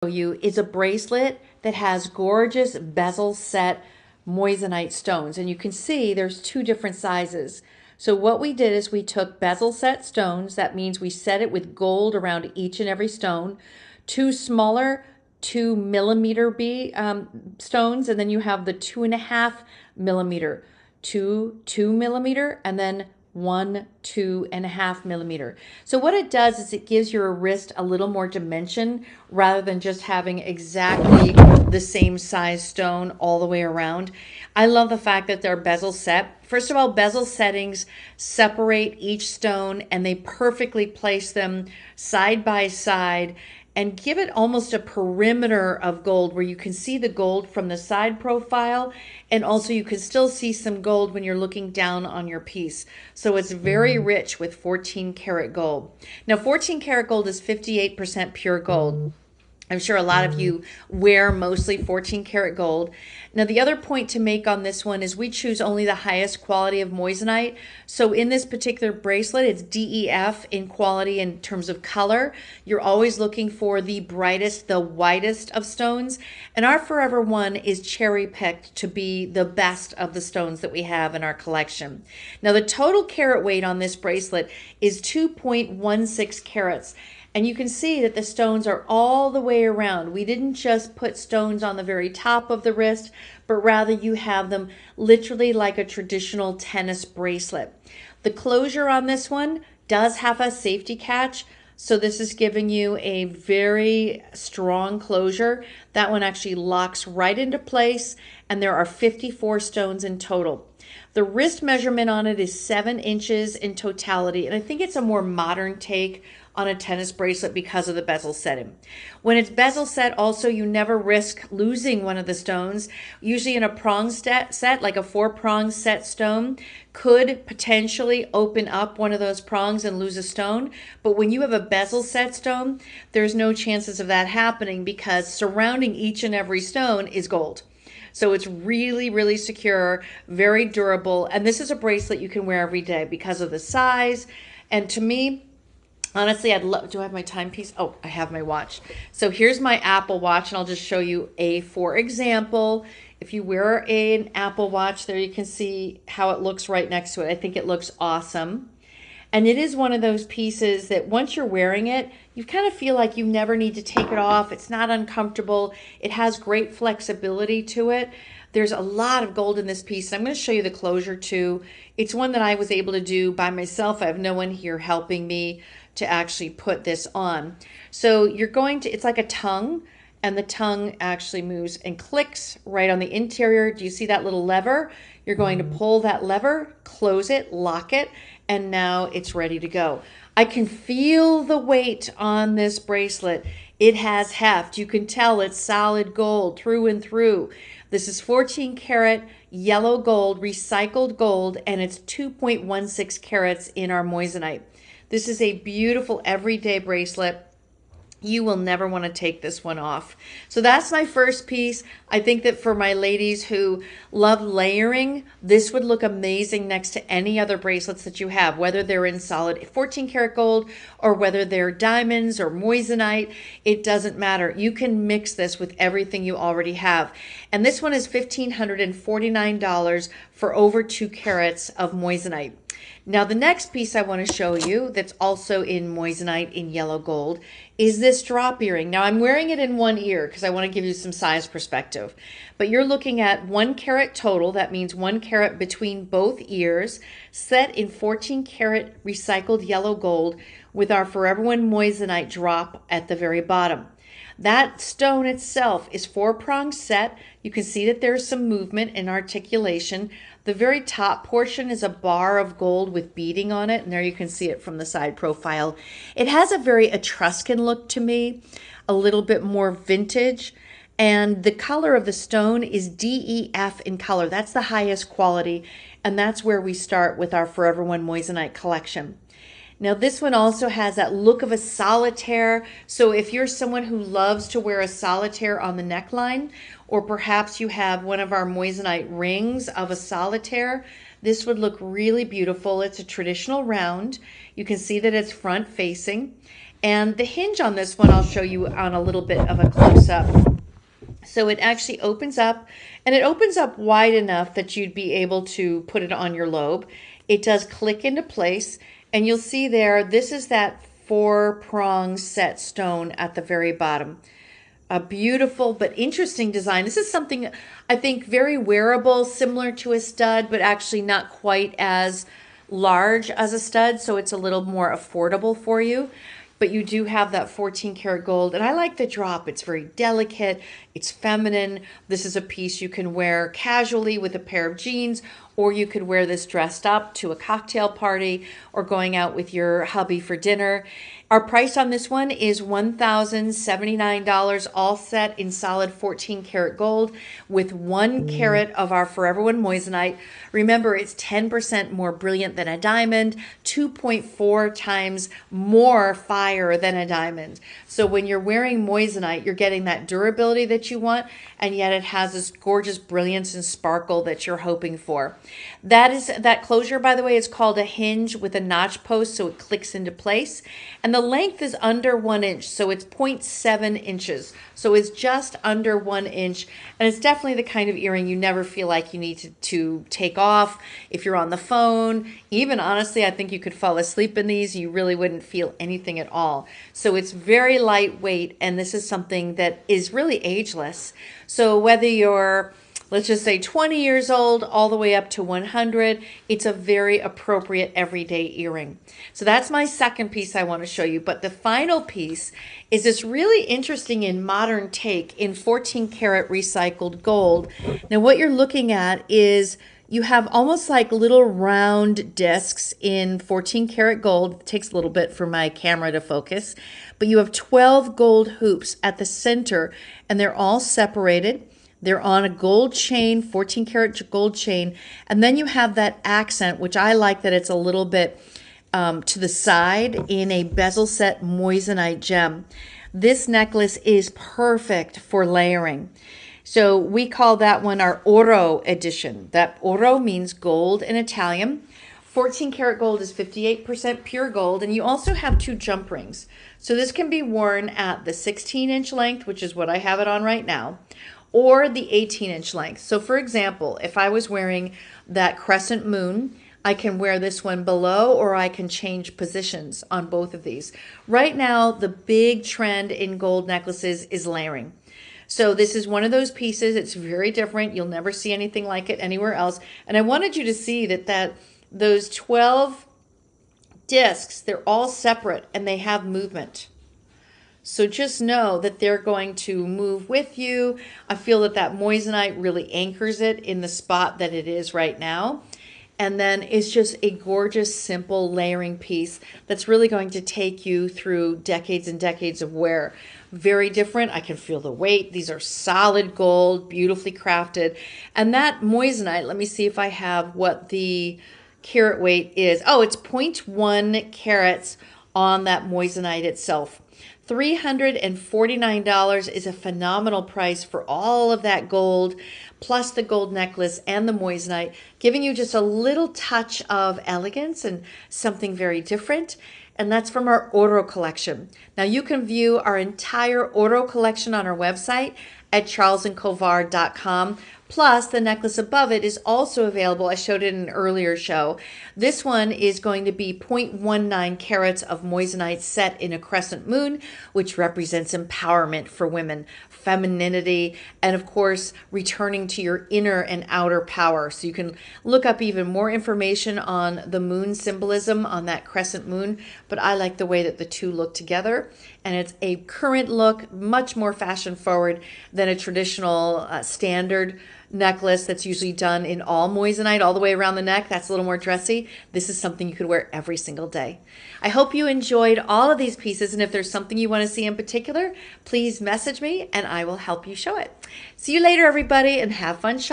You is a bracelet that has gorgeous bezel set moissanite stones, and you can see there's two different sizes. So what we did is we took bezel set stones. That means we set it with gold around each and every stone. Two smaller 2 millimeter stones, and then you have the 2.5 millimeter, two millimeter, and then 2.5 millimeter. So what it does is it gives your wrist a little more dimension rather than just having exactly the same size stone all the way around. I love the fact that they're bezel set. First of all, bezel settings separate each stone and they perfectly place them side by side and give it almost a perimeter of gold where you can see the gold from the side profile, and also you can still see some gold when you're looking down on your piece. So it's very rich with 14 karat gold. Now 14 karat gold is 58% pure gold. I'm sure a lot of you wear mostly 14 karat gold. Now, the other point to make on this one is we choose only the highest quality of moissanite. So in this particular bracelet, it's DEF in quality in terms of color. You're always looking for the brightest, the whitest of stones. And our Forever One is cherry picked to be the best of the stones that we have in our collection. Now, the total carat weight on this bracelet is 2.16 carats. And you can see that the stones are all the way around. We didn't just put stones on the very top of the wrist, but rather you have them literally like a traditional tennis bracelet. The closure on this one does have a safety catch. So this is giving you a very strong closure. That one actually locks right into place, and there are 54 stones in total. The wrist measurement on it is 7 inches in totality, and I think it's a more modern take on a tennis bracelet because of the bezel setting. When it's bezel set, also, you never risk losing one of the stones. Usually in a prong set, like a 4-prong set stone, could potentially open up one of those prongs and lose a stone. But when you have a bezel set stone, there's no chances of that happening because surrounding each and every stone is gold. So it's really, really secure, very durable. And this is a bracelet you can wear every day because of the size. And to me, honestly, I'd love, do I have my timepiece? Oh, I have my watch. So here's my Apple Watch, and I'll just show you for example, if you wear an Apple Watch, there you can see how it looks right next to it. I think it looks awesome. And it is one of those pieces that once you're wearing it, you kind of feel like you never need to take it off. It's not uncomfortable. It has great flexibility to it. There's a lot of gold in this piece. I'm going to show you the closure too. It's one that I was able to do by myself. I have no one here helping me to actually put this on. So you're going to, it's like a tongue, and the tongue actually moves and clicks right on the interior. Do you see that little lever? You're going to pull that lever, close it, lock it, and now it's ready to go. I can feel the weight on this bracelet. It has heft. You can tell it's solid gold through and through. This is 14 karat yellow gold, recycled gold, and it's 2.16 carats in our moissanite. This is a beautiful everyday bracelet. You will never want to take this one off. So that's my first piece. I think that for my ladies who love layering, this would look amazing next to any other bracelets that you have, whether they're in solid 14 karat gold or whether they're diamonds or moissanite. It doesn't matter. You can mix this with everything you already have. And this one is $1,549 for over 2 carats of moissanite. Now the next piece I want to show you that's also in moissanite in yellow gold is this drop earring. Now I'm wearing it in one ear because I want to give you some size perspective. But you're looking at 1 carat total. That means 1 carat between both ears, set in 14 karat recycled yellow gold with our Forever One moissanite drop at the very bottom. That stone itself is 4-prong set. You can see that there's some movement and articulation. The very top portion is a bar of gold with beading on it, and there you can see it from the side profile. It has a very Etruscan look to me, a little bit more vintage, and the color of the stone is DEF in color. That's the highest quality, and that's where we start with our Forever One moissanite collection. Now this one also has that look of a solitaire. So if you're someone who loves to wear a solitaire on the neckline, or perhaps you have one of our moissanite rings of a solitaire, this would look really beautiful. It's a traditional round. You can see that it's front facing. And the hinge on this one, I'll show you on a little bit of a close-up. So it actually opens up, and it opens up wide enough that you'd be able to put it on your lobe. It does click into place, and you'll see there, this is that 4-prong set stone at the very bottom. A beautiful but interesting design. This is something I think very wearable, similar to a stud, but actually not quite as large as a stud, so it's a little more affordable for you. But you do have that 14 karat gold, and I like the drop. It's very delicate, it's feminine. This is a piece you can wear casually with a pair of jeans, or you could wear this dressed up to a cocktail party or going out with your hubby for dinner. Our price on this one is $1,079, all set in solid 14 karat gold with 1 carat of our Forever One Moissanite. Remember, it's 10% more brilliant than a diamond, 2.4 times more fire than a diamond. So when you're wearing Moissanite, you're getting that durability that you want, and yet it has this gorgeous brilliance and sparkle that you're hoping for. That closure, by the way, is called a hinge with a notch post, so it clicks into place. And the length is under 1 inch, so it's 0.7 inches. So it's just under 1 inch, and it's definitely the kind of earring you never feel like you need to take off. If you're on the phone, even honestly, I think you could fall asleep in these. You really wouldn't feel anything at all. So it's very lightweight, and this is something that is really ageless. So whether you're, let's just say 20 years old all the way up to 100, it's a very appropriate everyday earring. So that's my second piece I want to show you. But the final piece is this really interesting and modern take in 14 karat recycled gold. Now what you're looking at is you have almost like little round discs in 14 karat gold. It takes a little bit for my camera to focus, but you have 12 gold hoops at the center, and they're all separated. They're on a gold chain, 14 karat gold chain. And then you have that accent, which I like that it's a little bit to the side in a bezel set Moissanite gem. This necklace is perfect for layering. So we call that one our Oro edition. That Oro means gold in Italian. 14 karat gold is 58% pure gold, and you also have 2 jump rings. So this can be worn at the 16-inch length, which is what I have it on right now, or the 18-inch length. So for example, if I was wearing that crescent moon, I can wear this one below, or I can change positions on both of these. Right now, the big trend in gold necklaces is layering. So this is one of those pieces. It's very different. You'll never see anything like it anywhere else. And I wanted you to see that those 12 discs, they're all separate and they have movement. So just know that they're going to move with you. I feel that Moissanite really anchors it in the spot that it is right now. And then it's just a gorgeous, simple layering piece that's really going to take you through decades and decades of wear. Very different. I can feel the weight. These are solid gold, beautifully crafted. And that Moissanite, let me see if I have what the carat weight is. Oh, it's 0.1 carats on that Moissanite itself. $349 is a phenomenal price for all of that gold, plus the gold necklace and the Moissanite, giving you just a little touch of elegance and something very different. And that's from our Oro collection. Now you can view our entire Oro collection on our website at charlesandcolvard.com. Plus, the necklace above it is also available. I showed it in an earlier show. This one is going to be 0.19 carats of Moissanite set in a crescent moon, which represents empowerment for women, femininity, and of course, returning to your inner and outer power. So you can look up even more information on the moon symbolism on that crescent moon, but I like the way that the two look together. And it's a current look, much more fashion forward than a traditional standard necklace that's usually done in all Moissanite all the way around the neck. That's a little more dressy. This is something you could wear every single day. I hope you enjoyed all of these pieces, and if there's something you want to see in particular, please message me and I will help you show it. See you later, everybody, and have fun shopping.